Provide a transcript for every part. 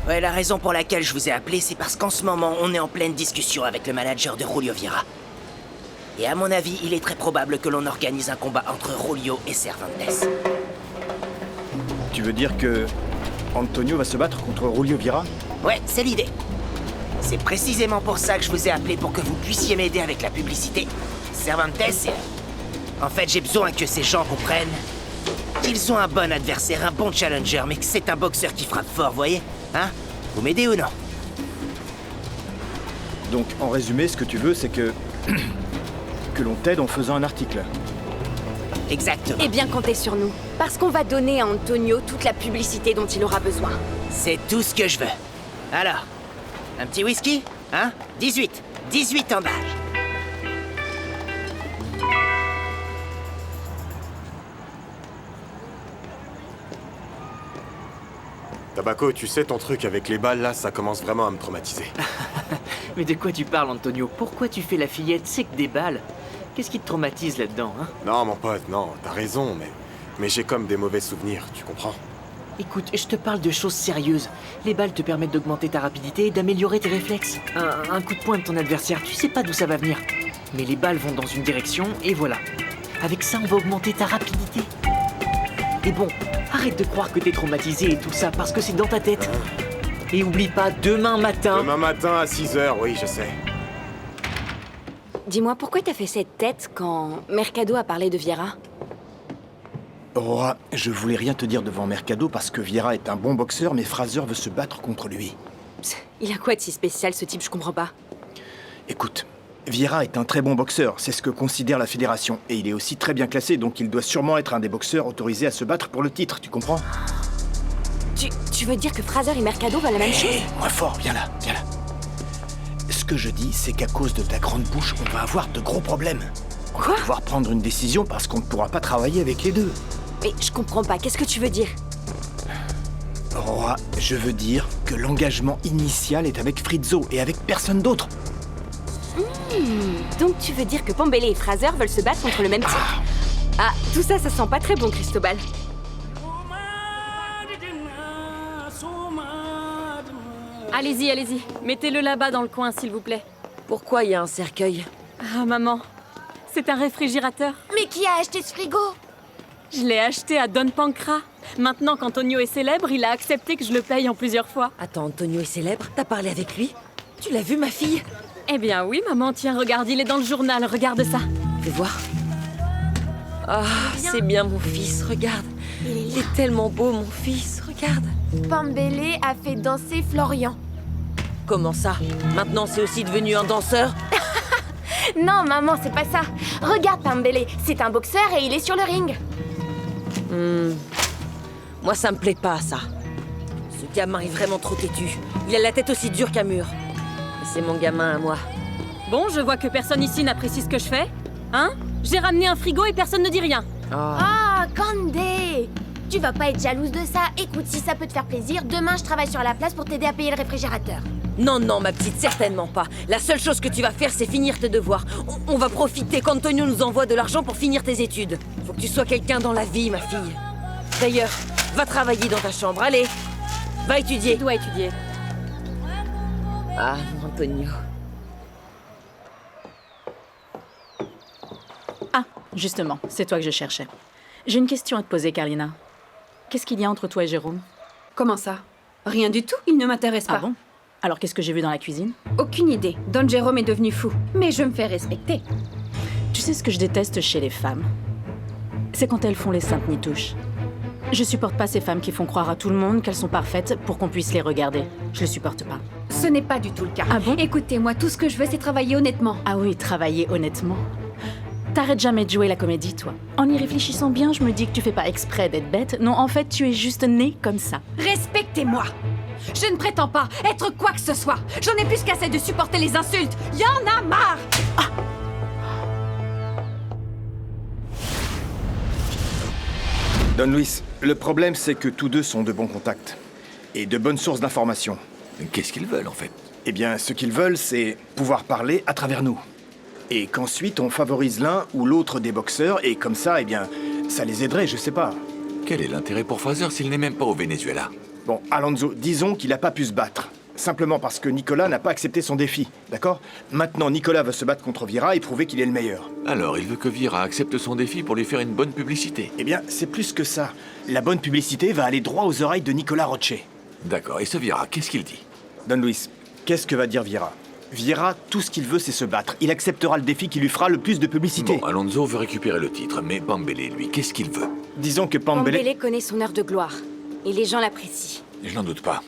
Ouais, la raison pour laquelle je vous ai appelé, c'est parce qu'en ce moment, on est en pleine discussion avec le manager de Julio Vieira. Et à mon avis, il est très probable que l'on organise un combat entre Julio et Cervantes. Tu veux dire que Antonio va se battre contre Julio Vieira? Ouais, c'est l'idée. C'est précisément pour ça que je vous ai appelé, pour que vous puissiez m'aider avec la publicité. Cervantes, c'est... En fait, j'ai besoin que ces gens comprennent qu'ils ont un bon adversaire, un bon challenger, mais que c'est un boxeur qui frappe fort, voyez? Hein? Vous m'aidez ou non? Donc, en résumé, ce que tu veux, c'est que... que l'on t'aide en faisant un article. Exactement. Eh bien, comptez sur nous. Parce qu'on va donner à Antonio toute la publicité dont il aura besoin. C'est tout ce que je veux. Alors, un petit whisky? Hein? 18 en bâche. Tabaco, tu sais, ton truc avec les balles, là, ça commence vraiment à me traumatiser. Mais de quoi tu parles, Antonio? Pourquoi tu fais la fillette? C'est que des balles. Qu'est-ce qui te traumatise là-dedans, hein? Non, mon pote, non, t'as raison, mais j'ai comme des mauvais souvenirs, tu comprends? Écoute, je te parle de choses sérieuses. Les balles te permettent d'augmenter ta rapidité et d'améliorer tes réflexes. Un coup de poing de ton adversaire, tu sais pas d'où ça va venir. Mais les balles vont dans une direction, et voilà. Avec ça, on va augmenter ta rapidité. Et bon, arrête de croire que t'es traumatisé et tout ça, parce que c'est dans ta tête. Et oublie pas, demain matin... Demain matin à 6h, oui, je sais. Dis-moi, pourquoi t'as fait cette tête quand Mercado a parlé de Vieira? Aurora, je voulais rien te dire devant Mercado parce que Vieira est un bon boxeur, mais Fraser veut se battre contre lui. Psst, il a quoi de si spécial, ce type? Je comprends pas. Écoute, Vieira est un très bon boxeur, c'est ce que considère la fédération. Et il est aussi très bien classé, donc il doit sûrement être un des boxeurs autorisés à se battre pour le titre, tu comprends? Tu veux dire que Fraser et Mercado veulent la même chose? Moins fort, viens là, viens là. Ce que je dis, c'est qu'à cause de ta grande bouche, on va avoir de gros problèmes. On va devoir prendre une décision parce qu'on ne pourra pas travailler avec les deux. Mais je comprends pas, qu'est-ce que tu veux dire? Aurora, je veux dire que l'engagement initial est avec Frizzo et avec personne d'autre. Donc tu veux dire que Pambele et Fraser veulent se battre contre le même type? Ah, tout ça, ça sent pas très bon, Cristobal. Allez-y, allez-y. Mettez-le là-bas dans le coin, s'il vous plaît. Pourquoi il y a un cercueil? Ah, maman. C'est un réfrigérateur. Mais qui a acheté ce frigo? Je l'ai acheté à Don Pancra. Maintenant qu'Antonio est célèbre, il a accepté que je le paye en plusieurs fois. Attends, Antonio est célèbre? T'as parlé avec lui? Tu l'as vu, ma fille? Eh bien oui, maman. Tiens, regarde, il est dans le journal. Regarde ça. Fais voir. Ah, c'est bien mon fils, regarde. Il est tellement beau, mon fils, regarde. Pambele a fait danser Florian. Comment ça? Maintenant, c'est aussi devenu un danseur? Non, maman, c'est pas ça. Regarde Pambele, c'est un boxeur et il est sur le ring. Moi, ça me plaît pas, ça. Ce gamin est vraiment trop têtu. Il a la tête aussi dure qu'un mur. Et c'est mon gamin à moi. Bon, je vois que personne ici n'apprécie ce que je fais. Hein? J'ai ramené un frigo et personne ne dit rien. Ah, Candé! Tu vas pas être jalouse de ça. Écoute, si ça peut te faire plaisir, demain je travaille sur la place pour t'aider à payer le réfrigérateur. Non, non, ma petite, certainement pas. La seule chose que tu vas faire, c'est finir tes devoirs. On va profiter qu'Antonio nous envoie de l'argent pour finir tes études. Faut que tu sois quelqu'un dans la vie, ma fille. D'ailleurs, va travailler dans ta chambre, allez. Va étudier. Tu dois étudier. Ah, Antonio. Ah, justement, c'est toi que je cherchais. J'ai une question à te poser, Carlina. Qu'est-ce qu'il y a entre toi et Jérôme? Comment ça? Rien du tout, il ne m'intéresse pas. Ah bon? Alors qu'est-ce que j'ai vu dans la cuisine? Aucune idée. Don Jérôme est devenu fou. Mais je me fais respecter. Tu sais ce que je déteste chez les femmes? C'est quand elles font les saintes nitouches. Je supporte pas ces femmes qui font croire à tout le monde qu'elles sont parfaites pour qu'on puisse les regarder. Je le supporte pas. Ce n'est pas du tout le cas. Ah bon? Écoutez, moi, tout ce que je veux, c'est travailler honnêtement. Ah oui, travailler honnêtement. T'arrêtes jamais de jouer la comédie, toi. En y réfléchissant bien, je me dis que tu fais pas exprès d'être bête. Non, en fait, tu es juste née comme ça. Respectez-moi! Je ne prétends pas être quoi que ce soit. J'en ai plus qu'assez de supporter les insultes. Y en a marre! Don Luis, le problème c'est que tous deux sont de bons contacts. Et de bonnes sources d'informations. Qu'est-ce qu'ils veulent, en fait? Eh bien, ce qu'ils veulent, c'est pouvoir parler à travers nous. Et qu'ensuite, on favorise l'un ou l'autre des boxeurs, et comme ça, eh bien, ça les aiderait, je sais pas. Quel est l'intérêt pour Fraser s'il n'est même pas au Venezuela? Bon, Alonso, disons qu'il n'a pas pu se battre. Simplement parce que Nicolas n'a pas accepté son défi, d'accord? Maintenant, Nicolas veut se battre contre Vira et prouver qu'il est le meilleur. Alors, il veut que Vira accepte son défi pour lui faire une bonne publicité. Eh bien, c'est plus que ça. La bonne publicité va aller droit aux oreilles de Nicolas Roche. D'accord, et ce Vira, qu'est-ce qu'il dit? Don Luis, qu'est-ce que va dire Vira? Vira, tout ce qu'il veut, c'est se battre. Il acceptera le défi qui lui fera le plus de publicité. Bon, Alonso veut récupérer le titre, mais Pambele, lui, qu'est-ce qu'il veut? Disons que Pambele... Pambele connaît son heure de gloire. Et les gens l'apprécient. Je n'en doute pas.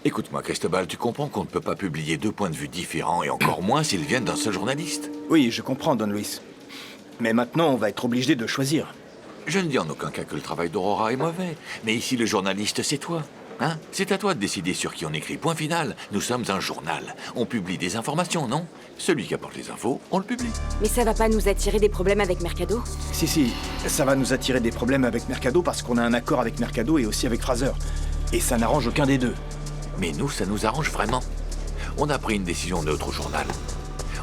Écoute-moi, Cristobal, tu comprends qu'on ne peut pas publier 2 points de vue différents, et encore moins s'ils viennent d'un seul journaliste. Oui, je comprends, Don Luis. Mais maintenant, on va être obligé de choisir. Je ne dis en aucun cas que le travail d'Aurora est mauvais, mais ici, le journaliste, c'est toi. Hein? C'est à toi de décider sur qui on écrit. Point final. Nous sommes un journal. On publie des informations, non? Celui qui apporte les infos, on le publie. Mais ça va pas nous attirer des problèmes avec Mercado? Si, ça va nous attirer des problèmes avec Mercado parce qu'on a un accord avec Mercado et aussi avec Fraser. Et ça n'arrange aucun des deux. Mais nous, ça nous arrange vraiment. On a pris une décision neutre au journal.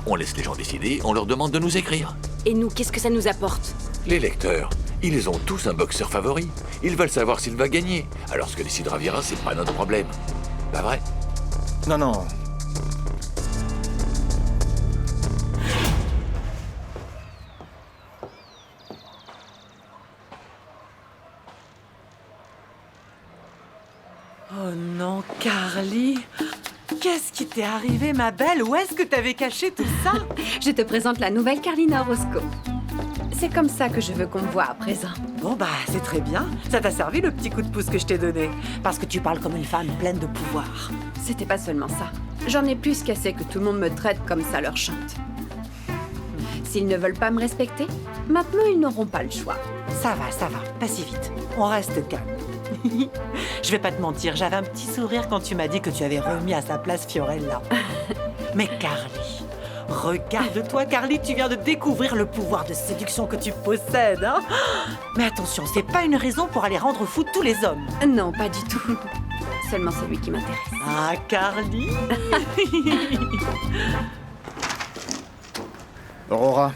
On laisse les gens décider, on leur demande de nous écrire. Et nous, qu'est-ce que ça nous apporte? Les lecteurs, ils ont tous un boxeur favori. Ils veulent savoir s'il va gagner. Alors ce que décidera Vira, c'est pas notre problème. Pas vrai? Non. Oh non, Carly! Qu'est-ce qui t'est arrivé, ma belle? Où est-ce que t'avais caché tout ça? Je te présente la nouvelle Carlina Orozco. C'est comme ça que je veux qu'on me voit à présent. Bon bah, c'est très bien. Ça t'a servi le petit coup de pouce que je t'ai donné. Parce que tu parles comme une femme pleine de pouvoir. C'était pas seulement ça. J'en ai plus qu'assez que tout le monde me traite comme ça leur chante. S'ils ne veulent pas me respecter, maintenant ils n'auront pas le choix. Ça va, pas si vite. On reste calme. Je vais pas te mentir, j'avais un petit sourire quand tu m'as dit que tu avais remis à sa place Fiorella. Mais Carly, regarde-toi, Carly, tu viens de découvrir le pouvoir de séduction que tu possèdes, hein? Mais attention, c'est pas une raison pour aller rendre fou tous les hommes. Non, pas du tout. Seulement celui qui m'intéresse. Ah, Carly. Aurora.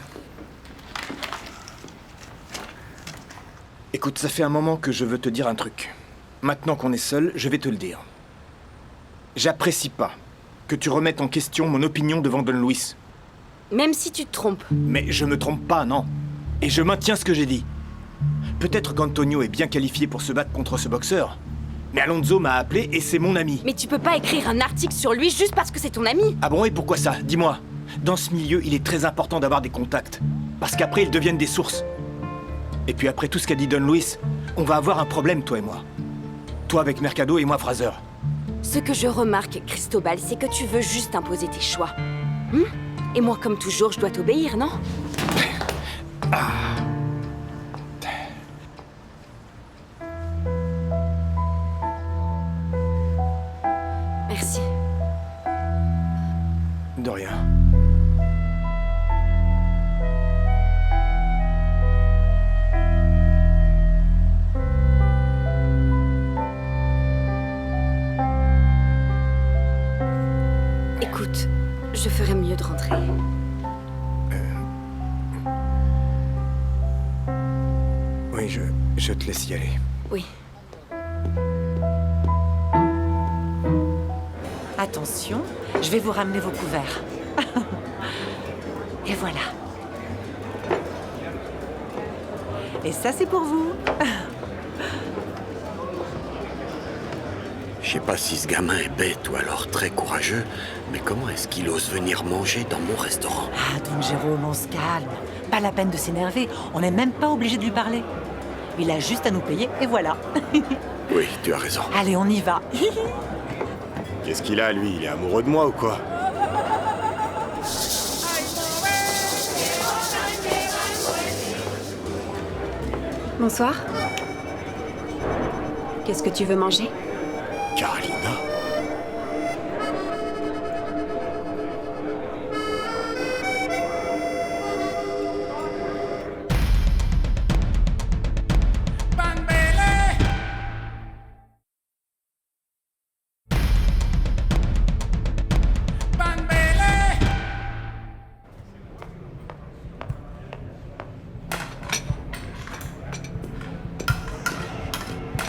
Écoute, ça fait un moment que je veux te dire un truc. Maintenant qu'on est seuls, je vais te le dire. J'apprécie pas que tu remettes en question mon opinion devant Don Luis. Même si tu te trompes. Mais je me trompe pas, non. Et je maintiens ce que j'ai dit. Peut-être qu'Antonio est bien qualifié pour se battre contre ce boxeur. Mais Alonso m'a appelé et c'est mon ami. Mais tu peux pas écrire un article sur lui juste parce que c'est ton ami. Ah bon, et pourquoi ça? Dis-moi. Dans ce milieu, il est très important d'avoir des contacts. Parce qu'après, ils deviennent des sources. Et puis après tout ce qu'a dit Don Luis, on va avoir un problème, toi et moi. Toi avec Mercado et moi Fraser. Ce que je remarque, Cristobal, c'est que tu veux juste imposer tes choix. Et moi, comme toujours, je dois t'obéir, non? Merci. De rien. Écoute, je ferais mieux de rentrer. Oui, je te laisse y aller. Oui. Attention, je vais vous ramener vos couverts. Et voilà. Et ça, c'est pour vous. Je sais pas si ce gamin est bête ou alors très courageux, mais comment est-ce qu'il ose venir manger dans mon restaurant? Ah, Don Jérôme, on se calme. Pas la peine de s'énerver. On n'est même pas obligé de lui parler. Il a juste à nous payer et voilà. Oui, tu as raison. Allez, on y va. Qu'est-ce qu'il a, lui? Il est amoureux de moi ou quoi? Bonsoir. Qu'est-ce que tu veux manger? Carolina.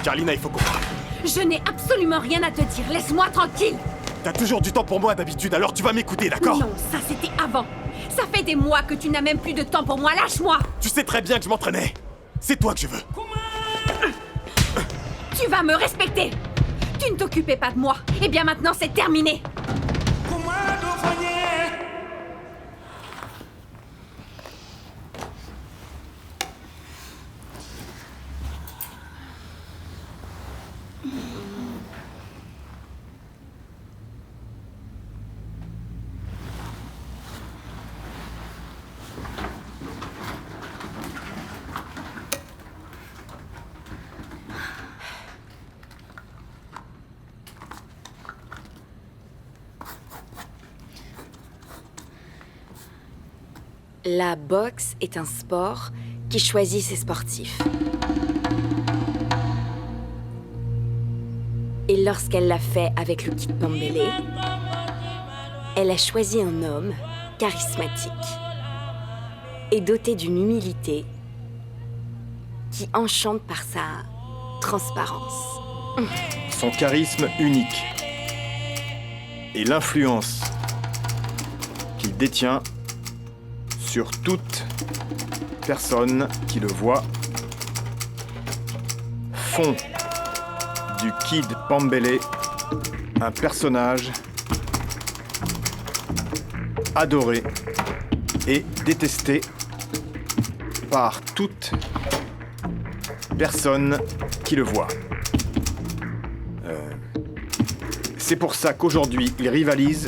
Carlina, il faut qu'on parle. Je n'ai absolument rien à te dire. Laisse-moi tranquille. T'as toujours du temps pour moi d'habitude, alors tu vas m'écouter, d'accord? Non, ça c'était avant. Ça fait des mois que tu n'as même plus de temps pour moi. Lâche-moi. Tu sais très bien que je m'entraînais. C'est toi que je veux. Tu vas me respecter. Tu ne t'occupais pas de moi. Eh bien maintenant c'est terminé. La boxe est un sport qui choisit ses sportifs. Et lorsqu'elle l'a fait avec le Kid Pambélé, elle a choisi un homme charismatique et doté d'une humilité qui enchante par sa transparence. Son charisme unique et l'influence qu'il détient sur toute personne qui le voit font du Kid Pambélé un personnage adoré et détesté par toute personne qui le voit. C'est pour ça qu'aujourd'hui, il rivalise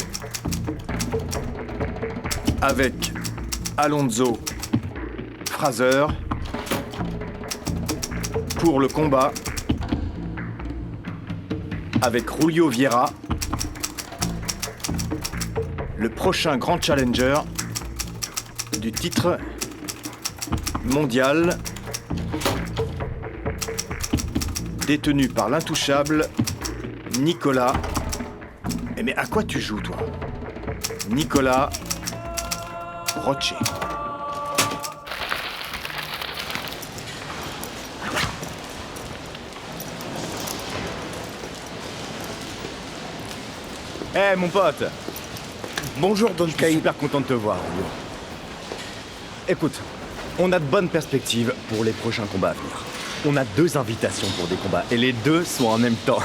avec Alonso Fraser pour le combat avec Julio Vieira, le prochain grand challenger du titre mondial détenu par l'intouchable Nicolas. Mais à quoi tu joues, toi? Nicolas Roche. Eh mon pote. Bonjour Don Kai. Je suis super content de te voir. Écoute, on a de bonnes perspectives pour les prochains combats à venir. On a 2 invitations pour des combats et les 2 sont en même temps.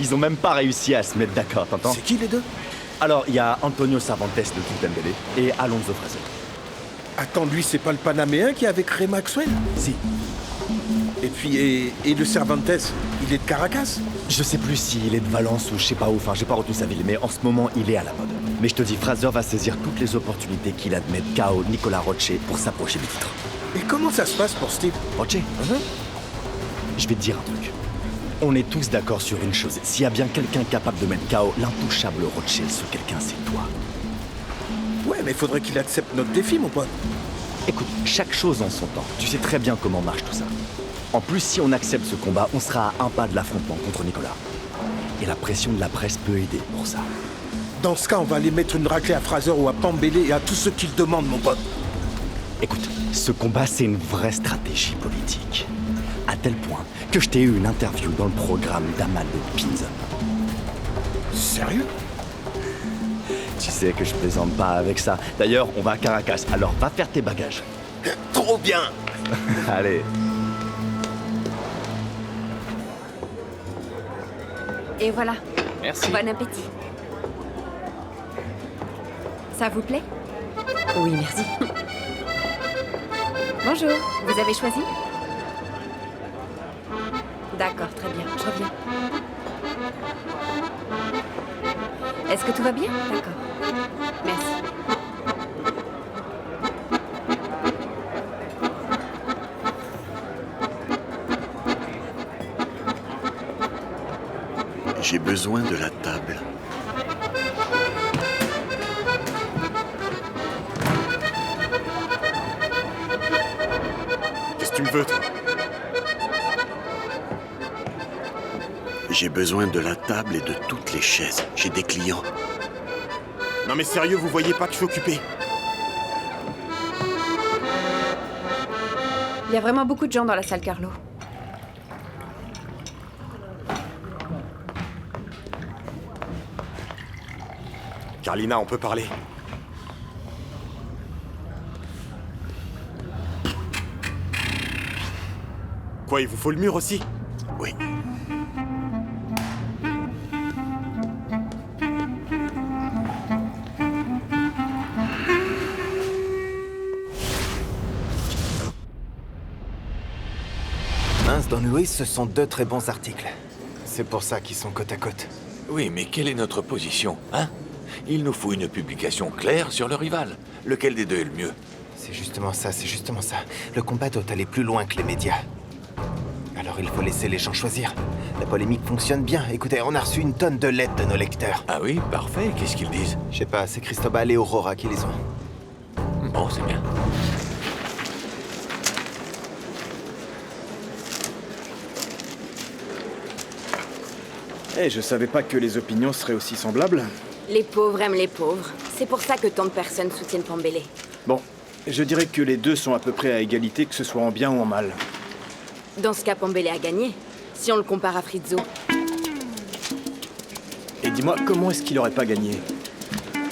Ils ont même pas réussi à se mettre d'accord, t'entends? C'est qui les 2? Alors, il y a Antonio Cervantes de Kid Pambélé et Alonso Fraser. Attends, lui, c'est pas le Panaméen qui est avec Ray Maxwell? Si. Et puis, et le Cervantes, il est de Caracas? Je sais plus s'il est de Valence ou je sais pas où, enfin j'ai pas retenu sa ville, mais en ce moment il est à la mode. Mais je te dis, Fraser va saisir toutes les opportunités qu'il a de mettre KO Nicolas Roche pour s'approcher du titre. Et comment ça se passe pour Steve? Roche? Je vais te dire un truc. On est tous d'accord sur une chose. S'il y a bien quelqu'un capable de mettre KO l'intouchable Roche, ce quelqu'un c'est toi. Ouais, mais faudrait qu'il accepte notre défi, mon pote. Écoute, chaque chose en son temps. Tu sais très bien comment marche tout ça. En plus, si on accepte ce combat, on sera à un pas de l'affrontement contre Nicolas. Et la pression de la presse peut aider pour ça. Dans ce cas, on va aller mettre une raclée à Fraser ou à Pambélé et à tous ceux qui le demandent, mon pote. Écoute, ce combat, c'est une vraie stratégie politique. À tel point que je t'ai eu une interview dans le programme d'Amal de Pinzon. Sérieux? Tu sais que je plaisante pas avec ça. D'ailleurs, on va à Caracas, alors va faire tes bagages. Trop bien. Allez. Et voilà. Merci. Bon appétit. Ça vous plaît? Oui, merci. Bonjour, vous avez choisi? D'accord, très bien, je reviens. Est-ce que tout va bien? D'accord. Merci. J'ai besoin de la table. Qu'est-ce que tu me veux, toi? J'ai besoin de la table et de toutes les chaises. J'ai des clients. Non mais sérieux, vous voyez pas que je suis occupé? Il y a vraiment beaucoup de gens dans la salle, Carlo. Carlina, on peut parler. Quoi, il vous faut le mur aussi? Oui. Mince, dans Louis, ce sont 2 très bons articles. C'est pour ça qu'ils sont côte à côte. Oui, mais quelle est notre position, hein? Il nous faut une publication claire sur le rival. Lequel des deux est le mieux? C'est justement ça, c'est justement ça. Le combat doit aller plus loin que les médias. Alors il faut laisser les gens choisir. La polémique fonctionne bien. Écoutez, on a reçu une tonne de lettres de nos lecteurs. Ah oui, parfait. Qu'est-ce qu'ils disent? Je sais pas, c'est Cristobal et Aurora qui les ont. Bon, c'est bien. Je savais pas que les opinions seraient aussi semblables. Les pauvres aiment les pauvres. C'est pour ça que tant de personnes soutiennent Pambélé. Bon, je dirais que les deux sont à peu près à égalité, que ce soit en bien ou en mal. Dans ce cas, Pambélé a gagné, si on le compare à Frizzo. Et dis-moi, comment est-ce qu'il aurait pas gagné?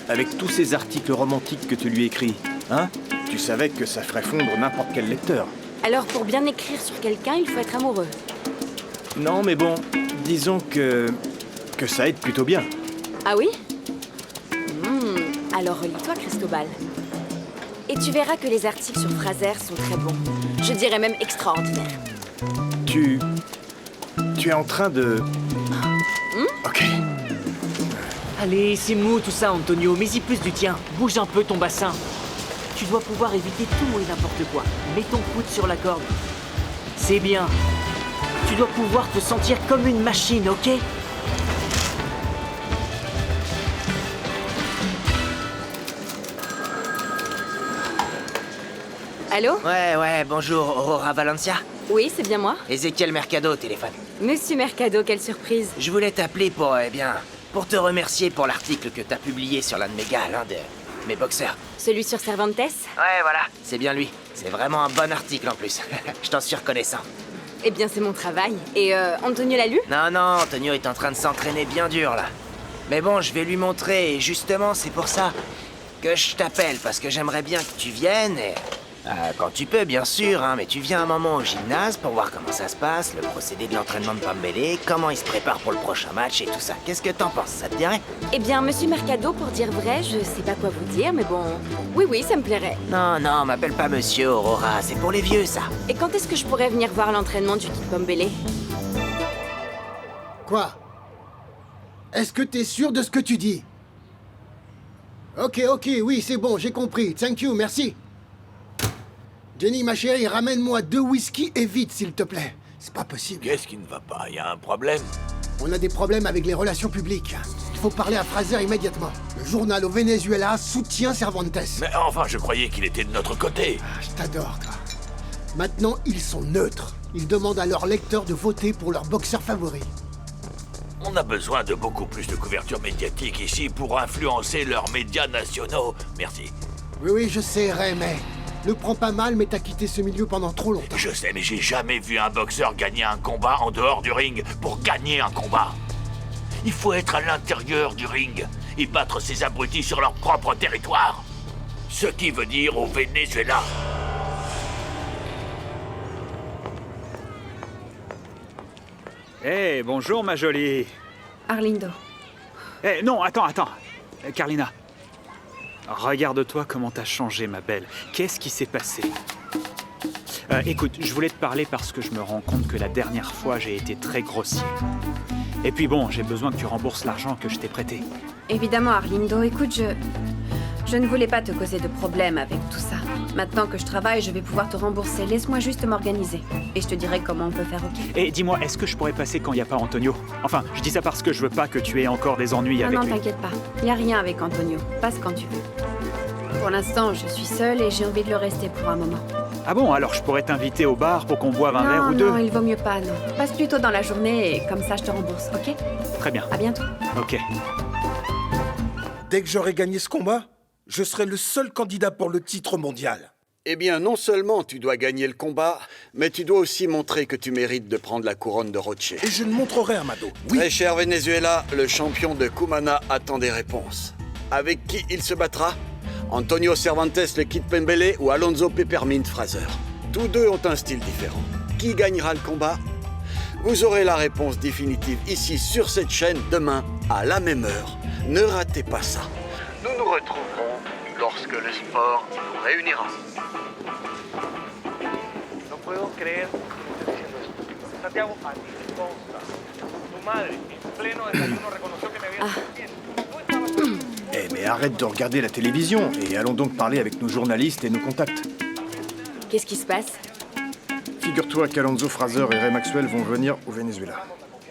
Avec tous ces articles romantiques que tu lui écris, hein? Tu savais que ça ferait fondre n'importe quel lecteur. Alors pour bien écrire sur quelqu'un, il faut être amoureux. Non, mais bon, disons que ça aide plutôt bien. Ah oui? Alors relis-toi, Cristobal. Et tu verras que les articles sur Fraser sont très bons. Je dirais même extraordinaires. Tu es en train de... Ok. Allez, c'est mou tout ça, Antonio. Mets-y plus du tien. Bouge un peu ton bassin. Tu dois pouvoir éviter tout et n'importe quoi. Mets ton coude sur la corde. C'est bien. Tu dois pouvoir te sentir comme une machine, ok? Allô? Ouais, bonjour, Aurora Valencia. Oui, c'est bien moi. Ezequiel Mercado au téléphone. Monsieur Mercado, quelle surprise. Je voulais t'appeler pour te remercier pour l'article que t'as publié sur l'un de mes gars, l'un de mes boxeurs. Celui sur Cervantes? Ouais, voilà, c'est bien lui. C'est vraiment un bon article en plus. Je t'en suis reconnaissant. Eh bien, c'est mon travail. Et Antonio l'a lu? Non, Antonio est en train de s'entraîner bien dur, là. Mais bon, je vais lui montrer, et justement, c'est pour ça que je t'appelle, parce que j'aimerais bien que tu viennes, et... quand tu peux, bien sûr, hein, mais tu viens un moment au gymnase pour voir comment ça se passe, le procédé de l'entraînement de Pambélé, comment il se prépare pour le prochain match et tout ça. Qu'est-ce que t'en penses? Ça te dirait? Eh bien, Monsieur Mercado, pour dire vrai, je sais pas quoi vous dire, mais bon... Oui, ça me plairait. Non, m'appelle pas Monsieur Aurora, c'est pour les vieux, ça. Et quand est-ce que je pourrais venir voir l'entraînement du Kid Pambélé? Quoi? Est-ce que t'es sûr de ce que tu dis? Ok, oui, c'est bon, j'ai compris. Thank you, merci. Jenny, ma chérie, ramène-moi 2 whisky et vite, s'il te plaît. C'est pas possible. Qu'est-ce qui ne va pas? Il y a un problème? On a des problèmes avec les relations publiques. Il faut parler à Fraser immédiatement. Le journal au Venezuela soutient Cervantes. Mais enfin, je croyais qu'il était de notre côté. Je t'adore, toi. Maintenant, ils sont neutres. Ils demandent à leurs lecteurs de voter pour leur boxeur favori. On a besoin de beaucoup plus de couverture médiatique ici pour influencer leurs médias nationaux. Merci. Oui, je sais, Ray, mais... Ne prends pas mal, mais t'as quitté ce milieu pendant trop longtemps. Je sais, mais j'ai jamais vu un boxeur gagner un combat en dehors du ring pour gagner un combat. Il faut être à l'intérieur du ring et battre ces abrutis sur leur propre territoire. Ce qui veut dire au Venezuela. Bonjour ma jolie. Arlindo. Non, attends. Carlina. Regarde-toi comment t'as changé, ma belle. Qu'est-ce qui s'est passé? Écoute, je voulais te parler parce que je me rends compte que la dernière fois, j'ai été très grossier. Et puis bon, j'ai besoin que tu rembourses l'argent que je t'ai prêté. Évidemment, Arlindo. Écoute, je ne voulais pas te causer de problème avec tout ça. Maintenant que je travaille, je vais pouvoir te rembourser. Laisse-moi juste m'organiser. Et je te dirai comment on peut faire, ok? Et dis-moi, est-ce que je pourrais passer quand il n'y a pas Antonio? Enfin, je dis ça parce que je veux pas que tu aies encore des ennuis avec lui. Non, t'inquiète pas. Il n'y a rien avec Antonio. Passe quand tu veux. Pour l'instant, je suis seule et j'ai envie de le rester pour un moment. Ah bon? Alors je pourrais t'inviter au bar pour qu'on boive un verre ou deux? Non, il vaut mieux pas, non. Passe plutôt dans la journée et comme ça, je te rembourse, ok? Très bien. À bientôt. Ok. Dès que j'aurai gagné ce combat, je serai le seul candidat pour le titre mondial. Eh bien, non seulement tu dois gagner le combat, mais tu dois aussi montrer que tu mérites de prendre la couronne de Roche. Et je le montrerai, Amado. Oui. Très cher Venezuela, le champion de Kumana attend des réponses. avec qui il se battra? Antonio Cervantes le Kid Pembele ou Alonso Peppermint Fraser? Tous deux ont un style différent. Qui gagnera le combat? Vous aurez la réponse définitive ici sur cette chaîne demain à la même heure. Ne ratez pas ça. Nous nous retrouverons lorsque le sport nous réunira. No puedo creer que estés diciendo esto. Santiago, a ti te consta. Tu madre, en pleno desayuno, reconoció que me había hecho bien. Eh, mais arrête de regarder la télévision et allons donc parler avec nos journalistes et nos contacts. Qu'est-ce qui se passe? Figure-toi qu'Alonso Fraser et Ray Maxwell vont venir au Venezuela.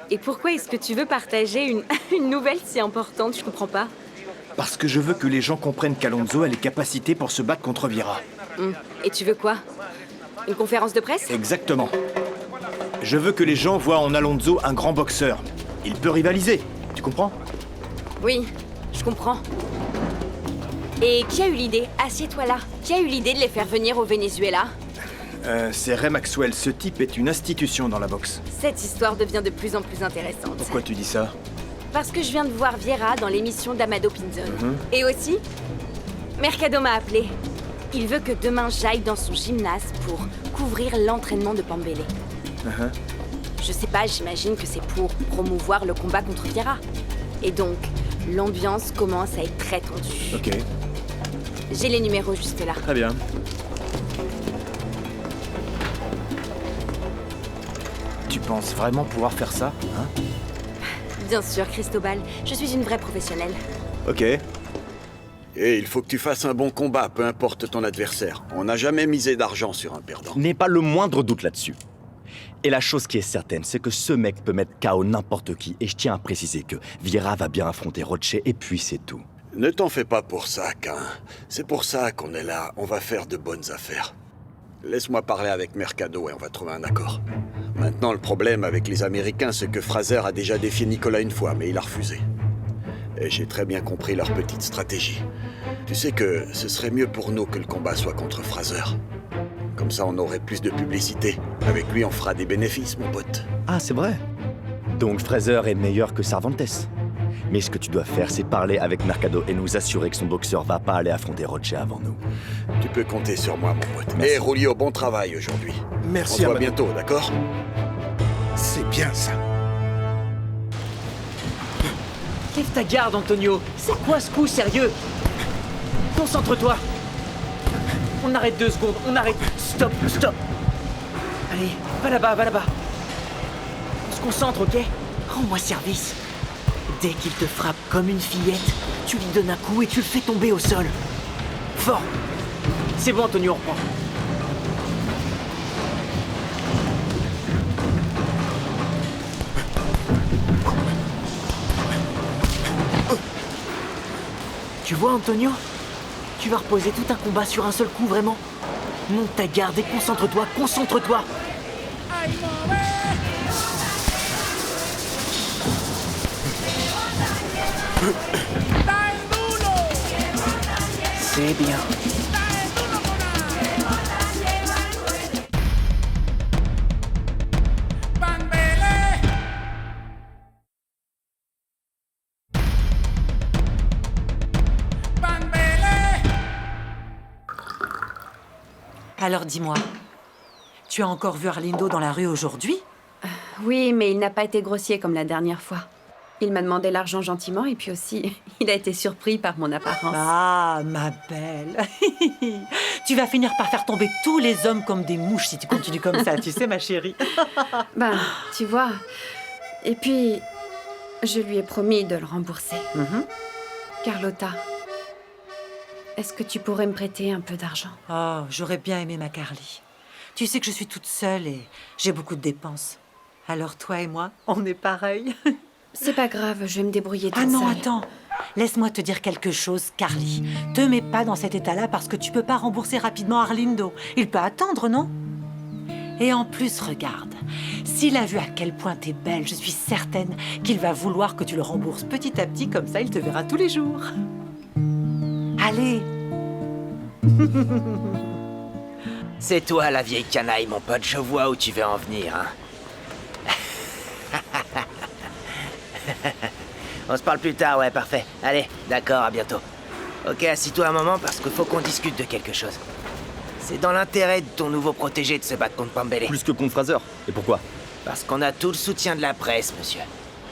Et pourquoi est-ce que tu veux partager une nouvelle si importante? Je comprends pas. Parce que je veux que les gens comprennent qu'Alonso a les capacités pour se battre contre Vieira. Et tu veux quoi? Une conférence de presse? Exactement. Je veux que les gens voient en Alonso un grand boxeur. Il peut rivaliser, tu comprends? Oui, je comprends. Et qui a eu l'idée? Assieds-toi là. Qui a eu l'idée de les faire venir au Venezuela? C'est Ray Maxwell. Ce type est une institution dans la boxe. Cette histoire devient de plus en plus intéressante. Pourquoi tu dis ça? Parce que je viens de voir Vieira dans l'émission d'Amado Pinzon. Et aussi, Mercado m'a appelé. Il veut que demain j'aille dans son gymnase pour couvrir l'entraînement de Pambele. Je sais pas, j'imagine que c'est pour promouvoir le combat contre Vieira. Et donc, l'ambiance commence à être très tendue. Ok. J'ai les numéros juste là. Très bien. Tu penses vraiment pouvoir faire ça, hein? Bien sûr, Cristobal. Je suis une vraie professionnelle. Ok. Et il faut que tu fasses un bon combat, peu importe ton adversaire. On n'a jamais misé d'argent sur un perdant. N'aie pas le moindre doute là-dessus. Et la chose qui est certaine, c'est que ce mec peut mettre KO n'importe qui. Et je tiens à préciser que Vieira va bien affronter Roche et puis c'est tout. Ne t'en fais pas pour ça, Cain. C'est pour ça qu'on est là. On va faire de bonnes affaires. Laisse-moi parler avec Mercado et on va trouver un accord. Maintenant, le problème avec les Américains, c'est que Fraser a déjà défié Nicolas une fois, mais il a refusé. Et j'ai très bien compris leur petite stratégie. Tu sais que ce serait mieux pour nous que le combat soit contre Fraser. Comme ça, on aurait plus de publicité. Avec lui, on fera des bénéfices, mon pote. Ah, c'est vrai. Donc Fraser est meilleur que Cervantes. Mais ce que tu dois faire, c'est parler avec Mercado et nous assurer que son boxeur va pas aller affronter Roche avant nous. Tu peux compter sur moi, mon pote. Et Julio, bon travail aujourd'hui. Merci. On se voit bientôt, d'accord? C'est bien ça. Lève ta garde, Antonio. C'est quoi ce coup, sérieux? Concentre-toi. On arrête 2 secondes, on arrête. Stop, stop. Allez, va là-bas, va là-bas. On se concentre, ok? Rends-moi service. Dès qu'il te frappe comme une fillette, tu lui donnes un coup et tu le fais tomber au sol. Fort. C'est bon, Antonio, on reprend. Tu vois, Antonio? Tu vas reposer tout un combat sur un seul coup, vraiment. Monte ta garde et concentre-toi, concentre-toi. C'est bien. Alors dis-moi, tu as encore vu Arlindo dans la rue aujourd'hui? Oui, mais il n'a pas été grossier comme la dernière fois. Il m'a demandé l'argent gentiment et puis aussi, il a été surpris par mon apparence. Ah, ma belle. Tu vas finir par faire tomber tous les hommes comme des mouches si tu continues comme ça, tu sais, ma chérie. Ben, tu vois. Et puis, je lui ai promis de le rembourser. Carlotta, est-ce que tu pourrais me prêter un peu d'argent? Oh, j'aurais bien aimé ma Carly. Tu sais que je suis toute seule et j'ai beaucoup de dépenses. Alors toi et moi, on est pareils. C'est pas grave, je vais me débrouiller toute seule. Ah non, seule. attends. Laisse-moi te dire quelque chose, Carly. Te mets pas dans cet état-là parce que tu peux pas rembourser rapidement Arlindo. Il peut attendre, non? Et en plus, regarde. S'il a vu à quel point t'es belle, je suis certaine qu'il va vouloir que tu le rembourses petit à petit, comme ça il te verra tous les jours. Allez. C'est toi la vieille canaille, mon pote, je vois où tu veux en venir, hein. On se parle plus tard, ouais, parfait. Allez, d'accord, à bientôt. Ok, assis-toi un moment parce qu'il faut qu'on discute de quelque chose. C'est dans l'intérêt de ton nouveau protégé de se battre contre Pambele. Plus que contre Fraser. Et pourquoi? Parce qu'on a tout le soutien de la presse, monsieur.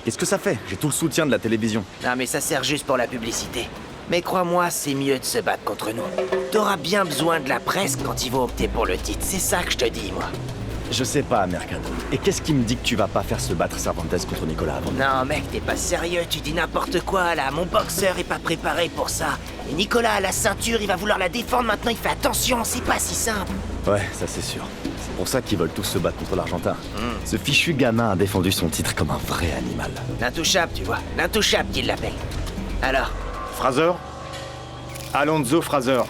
Qu'est-ce que ça fait? J'ai tout le soutien de la télévision. Non, mais ça sert juste pour la publicité. Mais crois-moi, c'est mieux de se battre contre nous. T'auras bien besoin de la presse quand ils vont opter pour le titre. C'est ça que je te dis, moi. Je sais pas, Mercado. Et qu'est-ce qui me dit que tu vas pas faire se battre Cervantes contre Nicolas avant? Non, mec, t'es pas sérieux. Tu dis n'importe quoi, là. Mon boxeur est pas préparé pour ça. Et Nicolas a la ceinture, il va vouloir la défendre maintenant. Il fait attention, c'est pas si simple. Ouais, ça c'est sûr. C'est pour ça qu'ils veulent tous se battre contre l'Argentin. Ce fichu gamin a défendu son titre comme un vrai animal. L'intouchable, tu vois. L'intouchable qu'il l'appelle. Alors? Fraser? Alonso Fraser.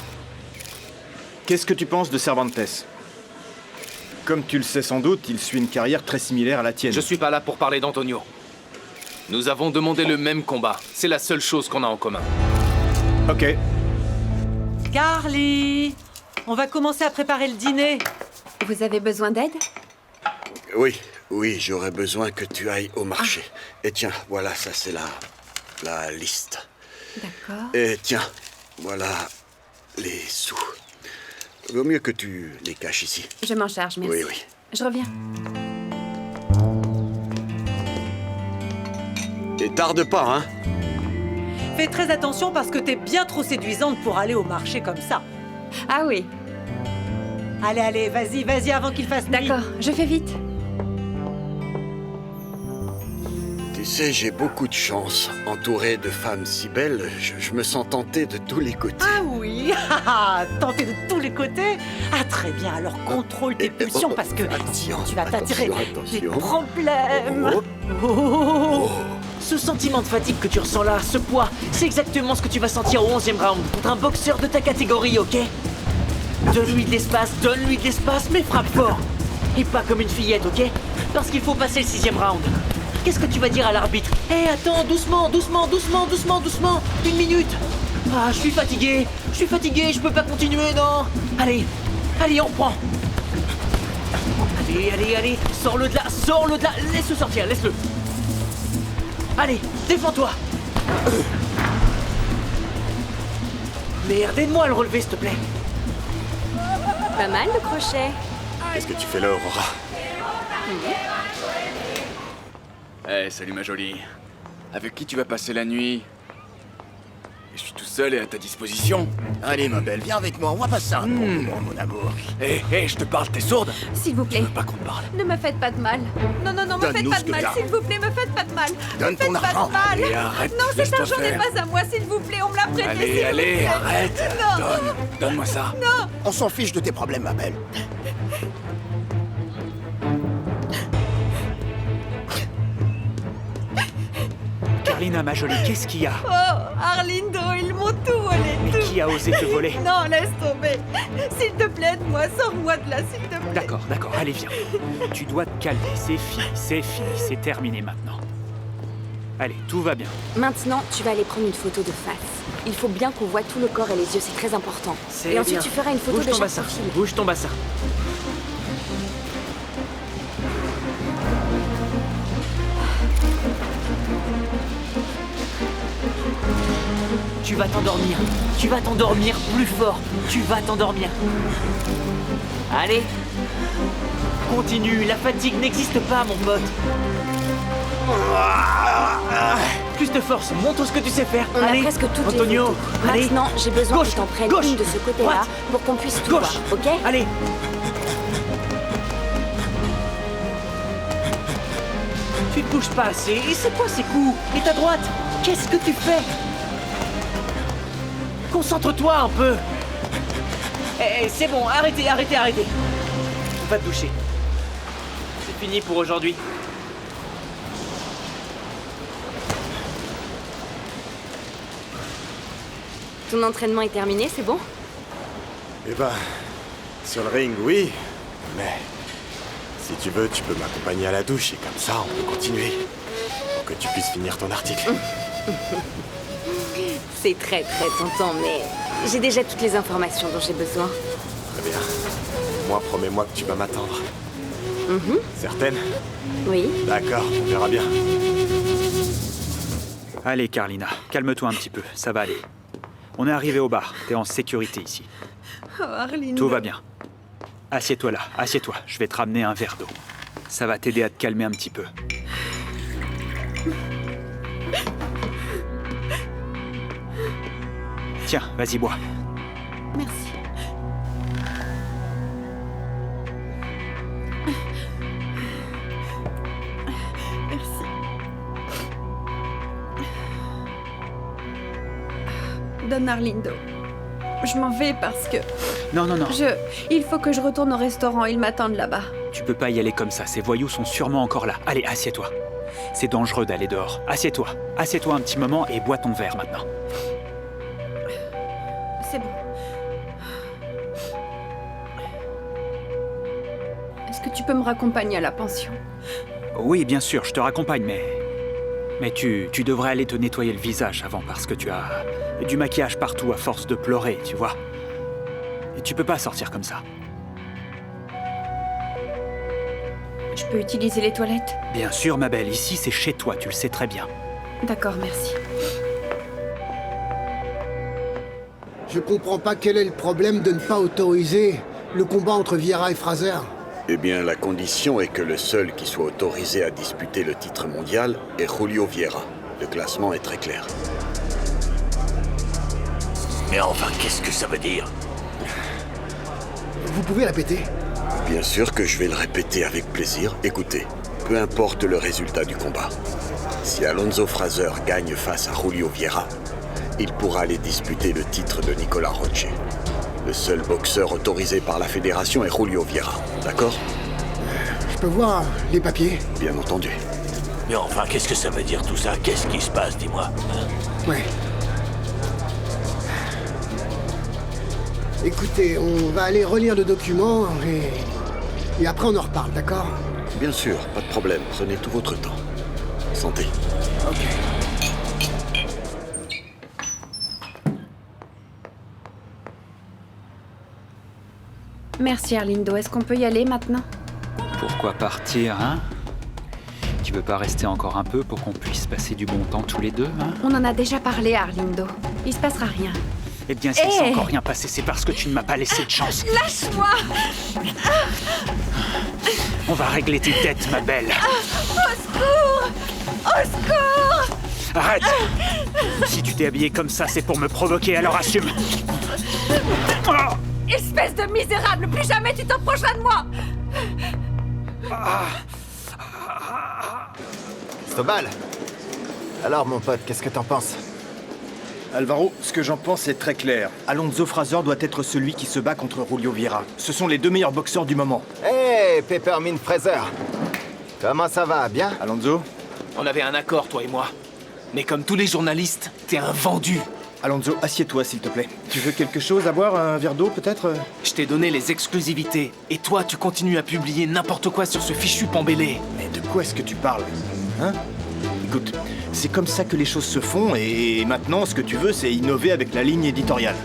Qu'est-ce que tu penses de Cervantes? Comme tu le sais sans doute, il suit une carrière très similaire à la tienne. Je suis pas là pour parler d'Antonio. Nous avons demandé le même combat. C'est la seule chose qu'on a en commun. Ok. Carly, on va commencer à préparer le dîner. Vous avez besoin d'aide? Oui, j'aurais besoin que tu ailles au marché. Et tiens, voilà, ça c'est la liste. D'accord. Et tiens, voilà les sous. Vaut mieux que tu les caches ici. Je m'en charge, merci. Oui. Je reviens. Et tarde pas, hein? Fais très attention parce que t'es bien trop séduisante pour aller au marché comme ça. Ah oui. Allez, vas-y, avant qu'il fasse nuit. D'accord, je fais vite. Tu sais, j'ai beaucoup de chance. Entouré de femmes si belles, je me sens tenté de tous les côtés. Ah oui, tenter de tous les côtés. Ah très bien, alors contrôle tes pulsions parce que sinon tu vas t'attirer des problèmes. Ce sentiment de fatigue que tu ressens là, ce poids, c'est exactement ce que tu vas sentir au 11e round contre un boxeur de ta catégorie, ok? Donne-lui de l'espace, mais frappe fort. Et pas comme une fillette, ok? Parce qu'il faut passer le 6e round. Qu'est-ce que tu vas dire à l'arbitre? Hé, attends, doucement. 1 minute. Ah, je suis fatigué, je peux pas continuer, non. Allez, on reprend. Allez, sors-le de là, laisse-le sortir, laisse-le. Allez, défends-toi. Merde, aide-moi à le relever, s'il te plaît. Pas mal le crochet. Qu'est-ce que tu fais là, Aurora? Eh, salut ma jolie. Avec qui tu vas passer la nuit? Je suis tout seul et à ta disposition. Allez, ma belle, viens avec moi, on va passer un bon moment, mon amour. Hé, je te parle, t'es sourde? S'il vous plaît. Je veux pas qu'on te parle. Ne me faites pas de mal. Non, me faites Donne-nous pas ce de que mal, t'as. s'il vous plaît, me faites pas de mal. Donne ton argent. Allez, arrête, Non, cet laisse-toi argent n'est faire. pas à moi, s'il vous plaît, on me l'a prêté. s'il vous Allez, plaît. arrête. Non. Donne-moi ça. Non. On s'en fiche de tes problèmes, ma belle. Carlina, ma jolie, qu'est-ce qu'il y a? Oh, Arlindo, ils m'ont tout volé. Mais qui a osé te voler? Non, laisse tomber. S'il te plaît, aide-moi, sors-moi de là, s'il te plaît. D'accord, allez, viens. Tu dois te calmer, c'est fini, c'est terminé maintenant. Allez, tout va bien. Maintenant, tu vas aller prendre une photo de face. Il faut bien qu'on voit tout le corps et les yeux, c'est très important. Et ensuite, tu feras une photo de chaque profil. Bouge ton bassin. Tu vas t'endormir plus fort. Tu vas t'endormir. Allez. Continue, la fatigue n'existe pas, mon pote. Plus de force, montre ce que tu sais faire. On allez, a presque toutes Antonio, les photos. allez. Maintenant, j'ai besoin Gauche, que t'en prennes gauche, une de ce côté-là droite, pour qu'on puisse tout gauche, voir, ok? Allez. Tu te bouges pas assez. Et c'est quoi ces coups? Et ta droite? Qu'est-ce que tu fais? Concentre-toi un peu. Eh, c'est bon, arrêtez. On va te doucher. C'est fini pour aujourd'hui. Ton entraînement est terminé, c'est bon? Eh ben, sur le ring, oui. Mais si tu veux, tu peux m'accompagner à la douche et comme ça, on peut continuer. Pour que tu puisses finir ton article. C'est très tentant, mais j'ai déjà toutes les informations dont j'ai besoin. Très bien. Moi, promets-moi que tu vas m'attendre. Certaine? Oui. D'accord, on verra bien. Allez, Carlina, calme-toi un petit peu, ça va aller. On est arrivé au bar, t'es en sécurité ici. Oh, Arlindo. Tout va bien. Assieds-toi là, assieds-toi, je vais te ramener un verre d'eau. Ça va t'aider à te calmer un petit peu. Tiens, vas-y, bois. Merci. Merci. Don Arlindo. Je m'en vais parce que... Non. Il faut que je retourne au restaurant, ils m'attendent là-bas. Tu peux pas y aller comme ça, ces voyous sont sûrement encore là. Allez, assieds-toi. C'est dangereux d'aller dehors. Assieds-toi. Assieds-toi un petit moment et bois ton verre maintenant. C'est bon. Est-ce que tu peux me raccompagner à la pension? Oui, bien sûr, je te raccompagne, mais tu devrais aller te nettoyer le visage avant parce que tu as du maquillage partout à force de pleurer, tu vois. Et tu peux pas sortir comme ça. Je peux utiliser les toilettes? Bien sûr, ma belle, ici c'est chez toi, tu le sais très bien. D'accord, merci. Je comprends pas quel est le problème de ne pas autoriser le combat entre Vieira et Fraser. Eh bien, la condition est que le seul qui soit autorisé à disputer le titre mondial est Julio Vieira. Le classement est très clair. Mais enfin, qu'est-ce que ça veut dire? Vous pouvez répéter? Bien sûr que je vais le répéter avec plaisir. Écoutez, peu importe le résultat du combat, si Alonso Fraser gagne face à Julio Vieira, il pourra aller disputer le titre de Nicolas Roche. Le seul boxeur autorisé par la fédération est Julio Vieira, d'accord? Je peux voir les papiers? Bien entendu. Mais enfin, qu'est-ce que ça veut dire tout ça? Qu'est-ce qui se passe, dis-moi? Ouais. Écoutez, on va aller relire le document et après on en reparle, d'accord? Bien sûr, pas de problème. Prenez tout votre temps. Santé. Ok. Merci Arlindo, est-ce qu'on peut y aller maintenant? Pourquoi partir, hein? Tu veux pas rester encore un peu pour qu'on puisse passer du bon temps tous les deux, hein? On en a déjà parlé, Arlindo. Il se passera rien. Eh bien, si c'est encore rien passé, c'est parce que tu ne m'as pas laissé de chance. Lâche-moi! On va régler tes dettes, ma belle. Au secours! Au secours! Arrête! Si tu t'es habillé comme ça, c'est pour me provoquer, alors assume. Espèce de misérable! Plus jamais tu t'approcheras de moi! Stobal! Alors, mon pote, qu'est-ce que t'en penses? Alvaro, ce que j'en pense est très clair. Alonso Fraser doit être celui qui se bat contre Julio Vieira. Ce sont les deux meilleurs boxeurs du moment. Hey, Peppermint Fraser! Comment ça va? Bien? Alonso? On avait un accord, toi et moi. Mais comme tous les journalistes, t'es un vendu. Alonso, assieds-toi, s'il te plaît. Tu veux quelque chose à boire? Un verre d'eau, peut-être? Je t'ai donné les exclusivités. Et toi, tu continues à publier n'importe quoi sur ce fichu Pambélé. Mais de quoi est-ce que tu parles? Hein? Écoute, c'est comme ça que les choses se font, et maintenant, ce que tu veux, c'est innover avec la ligne éditoriale.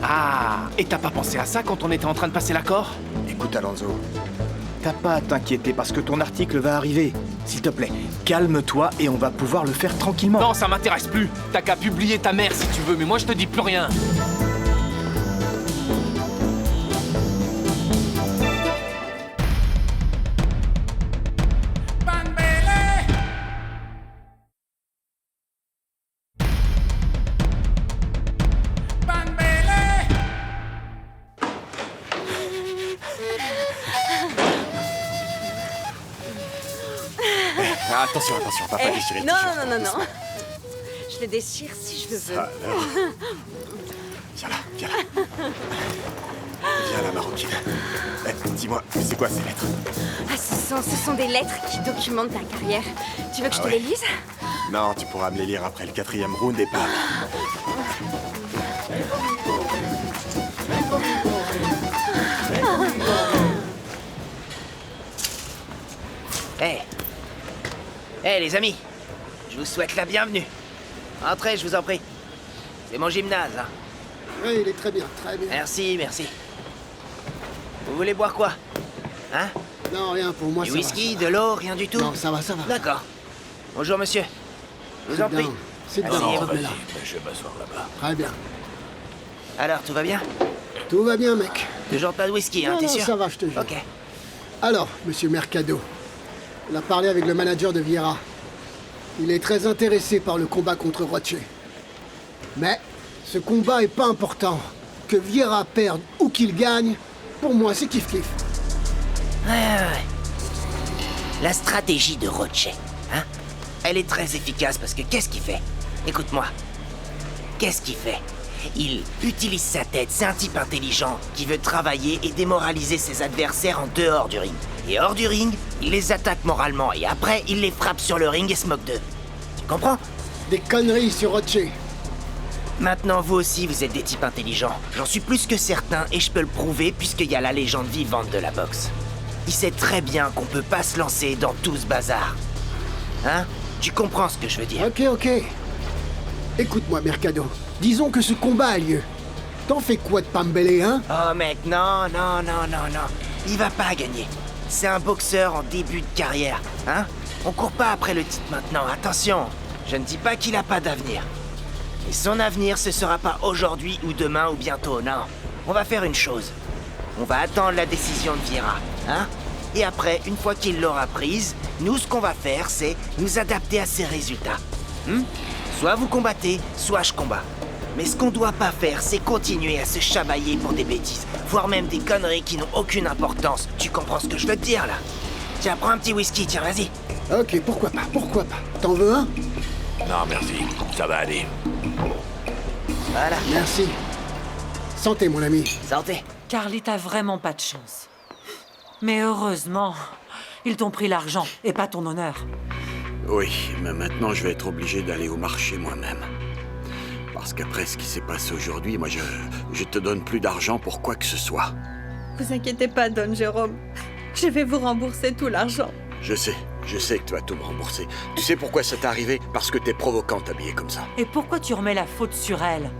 Ah, et t'as pas pensé à ça quand on était en train de passer l'accord? Écoute, Alonso, t'as pas à t'inquiéter parce que ton article va arriver. S'il te plaît, calme-toi et on va pouvoir le faire tranquillement. Non, ça m'intéresse plus. T'as qu'à publier ta mère si tu veux, mais moi je te dis plus rien. Attention, papa déchiré. Non. Je le déchire si je le veux. Viens là. Viens là, Maroquine. Dis-moi, c'est quoi ces lettres? Ah, ce sont des lettres qui documentent ta carrière. Tu veux que je te les lise? Non, tu pourras me les lire après le 4e round et pas. Hey les amis, je vous souhaite la bienvenue. Entrez, je vous en prie. C'est mon gymnase, hein. Oui, il est très bien, très bien. Merci. Vous voulez boire quoi? Hein? Non, rien pour moi, Du ça va, whisky, ça va. de l'eau, rien du tout? Non, ça va. D'accord. Bonjour monsieur. Je vous en prie. C'est Allez, dedans, vas-y. là. Je vais m'asseoir là-bas. Très bien. Alors, tout va bien? Tout va bien, mec. Toujours pas de whisky, hein, Non, t'es non, sûr? ça va, je te jure. Ok. Alors, monsieur Mercado, on a parlé avec le manager de Vieira. Il est très intéressé par le combat contre Roche. Mais ce combat est pas important. Que Vieira perde ou qu'il gagne, pour moi, c'est kiff-kiff. Ouais. La stratégie de Roche, hein? Elle est très efficace parce que qu'est-ce qu'il fait? Écoute-moi. Qu'est-ce qu'il fait? Il utilise sa tête, c'est un type intelligent qui veut travailler et démoraliser ses adversaires en dehors du ring. Et hors du ring, il les attaque moralement et après, il les frappe sur le ring et se moque d'eux. Tu comprends? Des conneries sur Roche. Maintenant, vous aussi, vous êtes des types intelligents. J'en suis plus que certain et je peux le prouver puisqu'il y a la légende vivante de la boxe. Il sait très bien qu'on peut pas se lancer dans tout ce bazar. Hein? Tu comprends ce que je veux dire? Ok. Écoute-moi, Mercado. Disons que ce combat a lieu. T'en fais quoi de Pambele, hein? Oh mec, non. Il va pas gagner. C'est un boxeur en début de carrière, hein? On court pas après le titre maintenant, attention. Je ne dis pas qu'il a pas d'avenir. Et son avenir, ce sera pas aujourd'hui ou demain ou bientôt, non. On va faire une chose. On va attendre la décision de Vieira, hein? Et après, une fois qu'il l'aura prise, nous, ce qu'on va faire, c'est nous adapter à ses résultats. Soit vous combattez, soit je combats. Mais ce qu'on doit pas faire, c'est continuer à se chamailler pour des bêtises, voire même des conneries qui n'ont aucune importance. Tu comprends ce que je veux te dire, là? Tiens, prends un petit whisky, tiens, vas-y. Ok, pourquoi pas. T'en veux un? Non, merci. Ça va aller. Voilà. Merci. Santé, mon ami. Santé. Carly, t'as vraiment pas de chance. Mais heureusement, ils t'ont pris l'argent et pas ton honneur. Oui, mais maintenant je vais être obligé d'aller au marché moi-même. Parce qu'après ce qui s'est passé aujourd'hui, moi je te donne plus d'argent pour quoi que ce soit. Vous inquiétez pas, Don Jérôme. Je vais vous rembourser tout l'argent. Je sais que tu vas tout me rembourser. Tu sais pourquoi ça t'est arrivé? Parce que t'es provocante habillée comme ça. Et pourquoi tu remets la faute sur elle?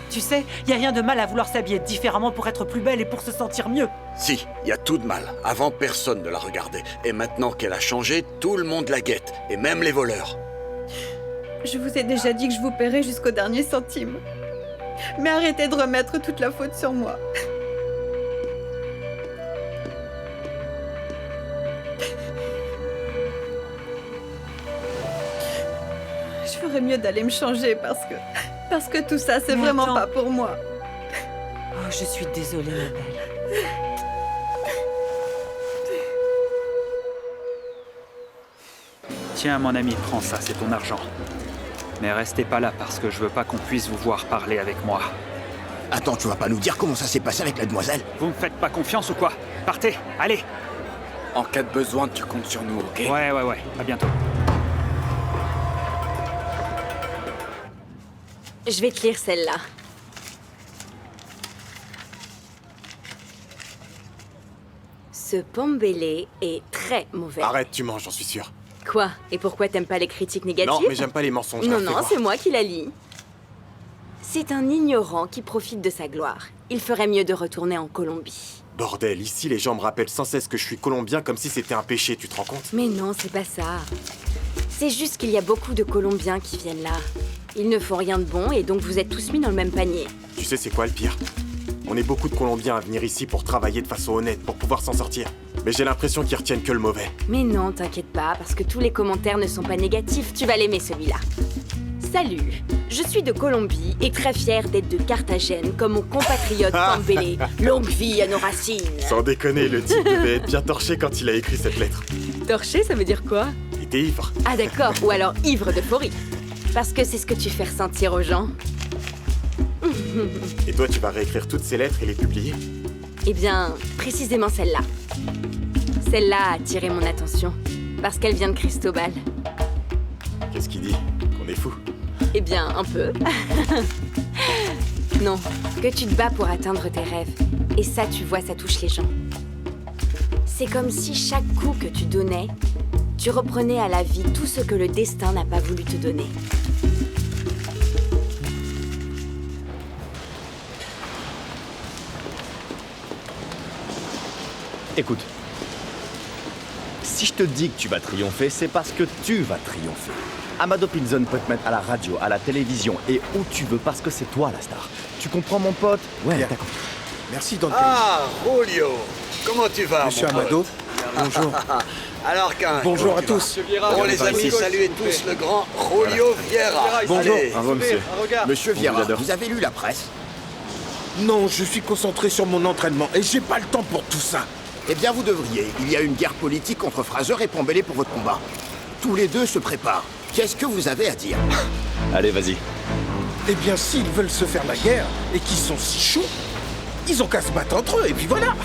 Tu sais, y a rien de mal à vouloir s'habiller différemment pour être plus belle et pour se sentir mieux. Si, il y a tout de mal. Avant, personne ne la regardait. Et maintenant qu'elle a changé, tout le monde la guette. Et même les voleurs. Je vous ai déjà dit que je vous paierai jusqu'au dernier centime. Mais arrêtez de remettre toute la faute sur moi. Je ferais mieux d'aller me changer parce que tout ça, c'est Mais vraiment attends. pas pour moi. Oh, je suis désolée, ma belle. Tiens, mon ami, prends ça, c'est ton argent. Mais restez pas là parce que je veux pas qu'on puisse vous voir parler avec moi. Attends, tu vas pas nous dire comment ça s'est passé avec la demoiselle? Vous me faites pas confiance ou quoi? Partez, allez! En cas de besoin, tu comptes sur nous, ok? Ouais, à bientôt. Je vais te lire celle-là. Ce Pambele est très mauvais. Arrête, tu mens, j'en suis sûr. Quoi? Et pourquoi t'aimes pas les critiques négatives? Non, mais j'aime pas les mensonges. Non, fais non, voir. c'est moi qui la lis. C'est un ignorant qui profite de sa gloire. Il ferait mieux de retourner en Colombie. Bordel, ici les gens me rappellent sans cesse que je suis colombien comme si c'était un péché, tu te rends compte? Mais non, c'est pas ça. C'est juste qu'il y a beaucoup de Colombiens qui viennent là. Ils ne font rien de bon et donc vous êtes tous mis dans le même panier. Tu sais c'est quoi le pire? On est beaucoup de Colombiens à venir ici pour travailler de façon honnête, pour pouvoir s'en sortir. Mais j'ai l'impression qu'ils retiennent que le mauvais. Mais non, t'inquiète pas, parce que tous les commentaires ne sont pas négatifs, tu vas l'aimer celui-là. Salut, je suis de Colombie et très fière d'être de Carthagène comme mon compatriote Pambele. Longue vie à nos racines. Sans déconner, le type devait être bien torché quand il a écrit cette lettre. Torché, ça veut dire quoi? Il était ivre. Ah d'accord, ou alors ivre d'euphorie. Parce que c'est ce que tu fais ressentir aux gens. Et toi, tu vas réécrire toutes ces lettres et les publier? Eh bien, précisément celle-là. Celle-là a attiré mon attention. Parce qu'elle vient de Cristobal. Qu'est-ce qu'il dit? Qu'on est fou? Eh bien, un peu. Non, que tu te bats pour atteindre tes rêves. Et ça, tu vois, ça touche les gens. C'est comme si chaque coup que tu donnais, tu reprenais à la vie tout ce que le destin n'a pas voulu te donner. Écoute, Si je te dis que tu vas triompher, c'est parce que tu vas triompher. Amado Pinzon peut te mettre à la radio, à la télévision et où tu veux parce que c'est toi la star. Tu comprends mon pote? Ouais, t'as compris. Merci Dante. Ah, Julio. Comment tu vas, Monsieur mon Amado. pote? Bonjour. Alors, Quin, Bonjour comment à tu vas? tous. Bon, les amis, saluez tous le grand Julio Vieira. Bonjour. Allez. Bravo, monsieur. Monsieur Vieira, vous adore. vous avez lu la presse? Non, je suis concentré sur mon entraînement et j'ai pas le temps pour tout ça. Eh bien, vous devriez. Il y a une guerre politique entre Fraser et Pambélé pour votre combat. Tous les deux se préparent. Qu'est-ce que vous avez à dire? Allez, vas-y. Eh bien, s'ils veulent se faire la guerre et qu'ils sont si chauds, ils ont qu'à se battre entre eux et puis voilà.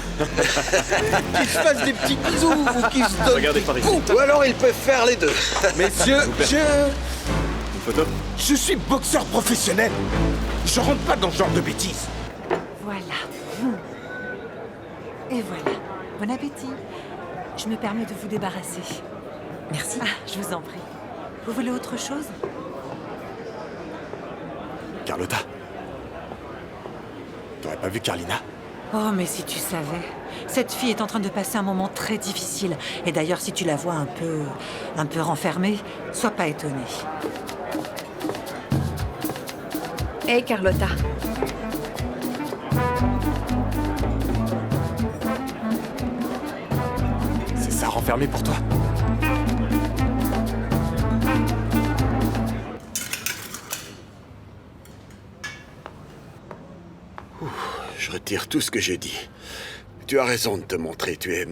Qu'ils se fassent des petits bisous ou qu'ils se donnent Regardez des par ici. coups. Ou alors ils peuvent faire les deux. Messieurs, Une photo? je suis boxeur professionnel. Je rentre pas dans ce genre de bêtises. Voilà. Et voilà. Bon appétit. Je me permets de vous débarrasser. Merci. Ah, je vous en prie. Vous voulez autre chose? Carlotta. T'aurais pas vu Carlina? Oh, mais si tu savais. Cette fille est en train de passer un moment très difficile. Et d'ailleurs, si tu la vois un peu renfermée, sois pas étonné. Hé, Carlotta. C'est ça renfermé pour toi? Je retire tout ce que j'ai dit. Tu as raison de te montrer. Tu es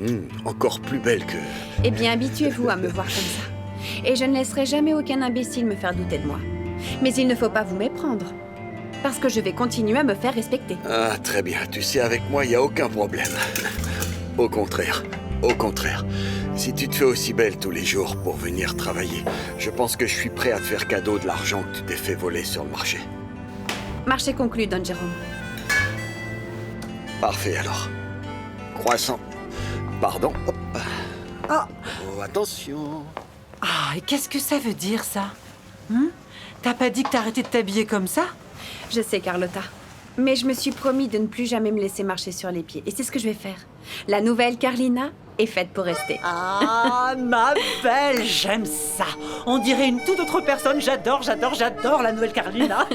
encore plus belle que... Eh bien, habituez-vous à me voir comme ça. Et je ne laisserai jamais aucun imbécile me faire douter de moi. Mais il ne faut pas vous méprendre. Parce que je vais continuer à me faire respecter. Ah, très bien. Tu sais, avec moi, il n'y a aucun problème. Au contraire. Au contraire. Si tu te fais aussi belle tous les jours pour venir travailler, je pense que je suis prêt à te faire cadeau de l'argent que tu t'es fait voler sur le marché. Marché conclu, Don Jérôme. Parfait, alors. Croissant. Pardon. Hop. Ah. Oh, attention. Ah, et qu'est-ce que ça veut dire, ça? T'as pas dit que t'arrêtais de t'habiller comme ça? Je sais, Carlotta. Mais je me suis promis de ne plus jamais me laisser marcher sur les pieds. Et c'est ce que je vais faire. La nouvelle Carlina est faite pour rester. Ah, ma belle, j'aime ça. On dirait une toute autre personne. J'adore la nouvelle Carlina.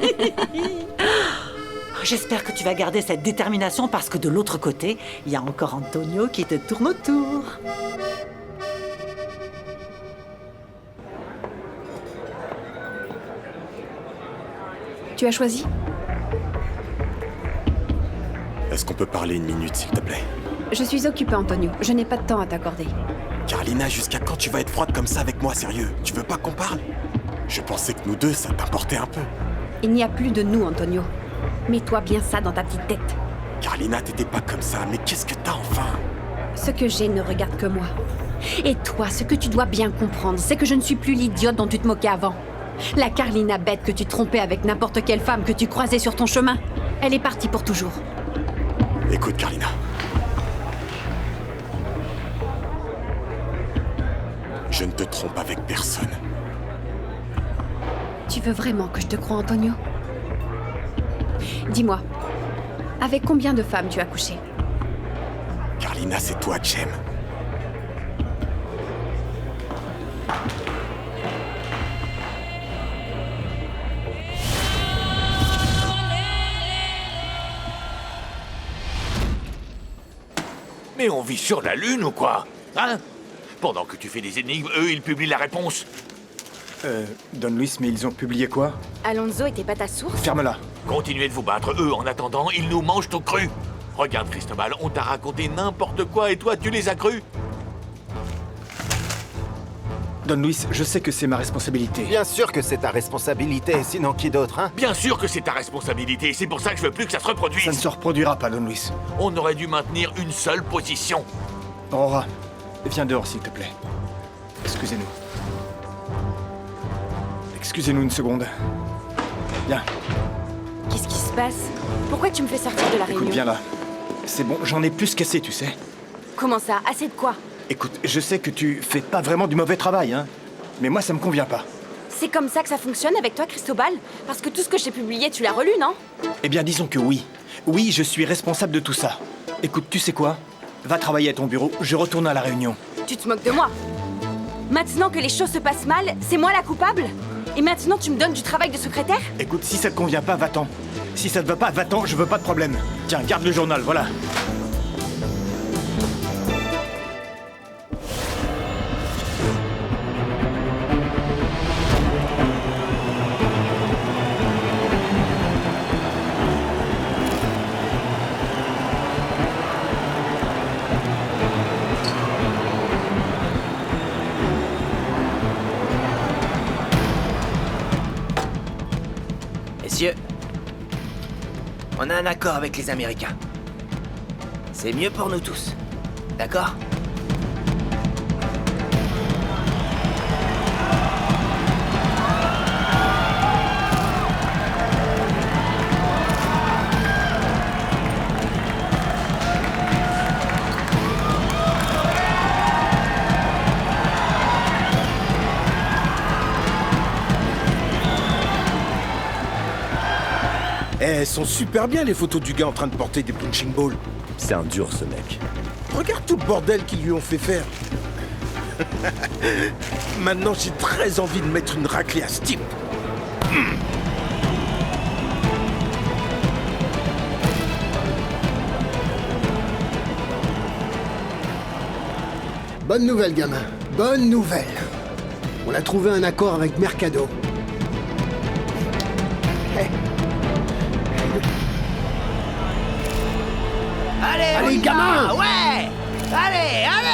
J'espère que tu vas garder cette détermination parce que de l'autre côté, il y a encore Antonio qui te tourne autour. Tu as choisi? Est-ce qu'on peut parler une minute, s'il te plaît? Je suis occupée, Antonio. Je n'ai pas de temps à t'accorder. Carlina, jusqu'à quand tu vas être froide comme ça avec moi, sérieux? Tu veux pas qu'on parle? Je pensais que nous deux, ça t'importait un peu. Il n'y a plus de nous, Antonio. Mets-toi bien ça dans ta petite tête. Carlina, t'étais pas comme ça, mais qu'est-ce que t'as enfin? Ce que j'ai ne regarde que moi. Et toi, ce que tu dois bien comprendre, c'est que je ne suis plus l'idiote dont tu te moquais avant. La Carlina bête que tu trompais avec n'importe quelle femme que tu croisais sur ton chemin. Elle est partie pour toujours. Écoute, Carlina. Je ne te trompe avec personne. Tu veux vraiment que je te croie, Antonio? Dis-moi, avec combien de femmes tu as couché? Carlina, c'est toi que j'aime. Mais on vit sur la Lune ou quoi? Hein? Pendant que tu fais des énigmes, eux, ils publient la réponse. Don Luis, mais ils ont publié quoi? Alonso était pas ta source? Ferme-la. Continuez de vous battre. Eux, en attendant, ils nous mangent tout cru. Regarde, Cristobal, on t'a raconté n'importe quoi et toi, tu les as crus. Don Luis, je sais que c'est ma responsabilité. Bien sûr que c'est ta responsabilité, sinon qui d'autre, hein? Bien sûr que c'est ta responsabilité, c'est pour ça que je veux plus que ça se reproduise. Ça ne se reproduira pas, Don Luis. On aurait dû maintenir une seule position. Aurora, viens dehors, s'il te plaît. Excusez-nous. Excusez-nous une seconde. Viens. Qu'est-ce qui se passe? Pourquoi tu me fais sortir de la réunion? Écoute, viens là. C'est bon, j'en ai plus qu'assez, tu sais. Comment ça? Assez de quoi? Écoute, je sais que tu fais pas vraiment du mauvais travail, hein. Mais moi, ça me convient pas. C'est comme ça que ça fonctionne avec toi, Cristobal? Parce que tout ce que j'ai publié, tu l'as relu, non? Eh bien, disons que oui. Oui, je suis responsable de tout ça. Écoute, tu sais quoi? Va travailler à ton bureau, je retourne à la réunion. Tu te moques de moi? Maintenant que les choses se passent mal, c'est moi la coupable? Et maintenant tu me donnes du travail de secrétaire? Écoute, si ça te convient pas, va-t'en. Si ça te va pas, va-t'en, je veux pas de problème. Tiens, garde le journal, voilà. Messieurs, on a un accord avec les Américains. C'est mieux pour nous tous. D'accord? Elles sont super bien les photos du gars en train de porter des punching balls. C'est un dur ce mec. Regarde tout le bordel qu'ils lui ont fait faire. Maintenant j'ai très envie de mettre une raclée à ce type. Bonne nouvelle, gamin. Bonne nouvelle. On a trouvé un accord avec Mercado. Allez, Allez, on y va. gamin! Ouais! Allez, allez!